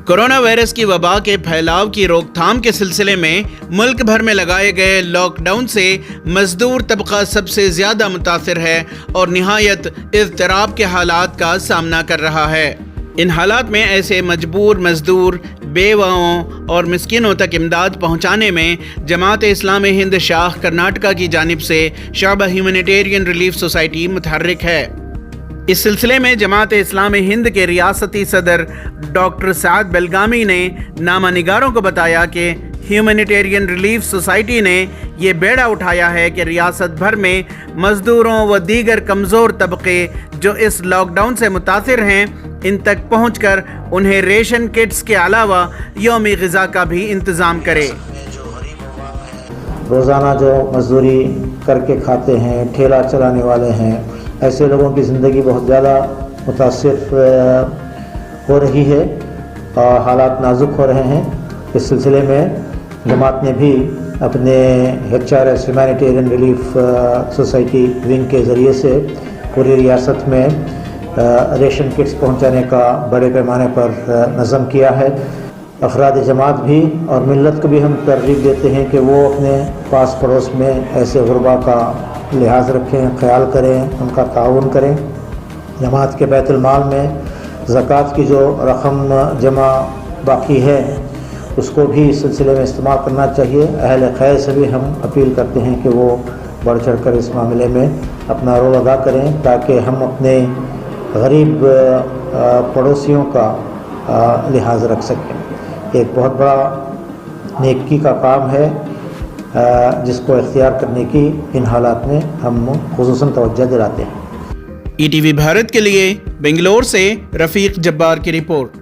Corona virus کی وبا کے پھیلاؤ کی روک تھام کے سلسلے میں ملک بھر میں لگائے گئے لاک ڈاؤن سے مزدور طبقہ سب سے زیادہ متاثر ہے اور نہایت اضطراب کے حالات کا سامنا کر رہا ہے۔ ان حالات میں ایسے مجبور مزدور، بیواؤں اور مسکینوں تک امداد پہنچانے میں جماعت اسلامی ہند شاخ کرناٹکا کی جانب سے شعبہ ہیومینیٹیرین ریلیف سوسائٹی متحرک ہے۔ اس سلسلے میں جماعت اسلامی ہند کے ریاستی صدر ڈاکٹر سعد بلگامی نے نامہ نگاروں کو بتایا کہ ہیومینیٹیرین ریلیف سوسائٹی نے یہ بیڑا اٹھایا ہے کہ ریاست بھر میں مزدوروں و دیگر کمزور طبقے جو اس لاک ڈاؤن سے متاثر ہیں ان تک پہنچ کر انہیں ریشن کٹس کے علاوہ یومی غذا کا بھی انتظام کرے۔ روزانہ جو مزدوری کر کے کھاتے ہیں، ٹھیلا چلانے والے ہیں، ایسے لوگوں کی زندگی بہت زیادہ متاثر ہو رہی ہے اور حالات نازک ہو رہے ہیں۔ اس سلسلے میں جماعت نے بھی اپنے HRS humanitarian relief society wing کے ذریعے سے پوری ریاست میں ریشن کٹس پہنچانے کا بڑے پیمانے پر نظم کیا ہے۔ افراد جماعت بھی اور ملت کو بھی ہم ترغیب دیتے ہیں کہ وہ اپنے پاس پڑوس میں ایسے غربا کا لحاظ رکھیں، خیال کریں، ان کا تعاون کریں۔ جماعت کے بیت المال میں زکوٰۃ کی جو رقم جمع باقی ہے اس کو بھی اس سلسلے میں استعمال کرنا چاہیے۔ اہل خیر سے بھی ہم اپیل کرتے ہیں کہ وہ بڑھ چڑھ کر اس معاملے میں اپنا رول ادا کریں تاکہ ہم اپنے غریب پڑوسیوں کا لحاظ رکھ سکیں۔ ایک بہت بڑا نیکی کا کام ہے جس کو اختیار کرنے کی ان حالات میں ہم خصوصاً توجہ دلاتے ہیں۔ ETV بھارت کے لیے بنگلور سے رفیق جبار کی رپورٹ۔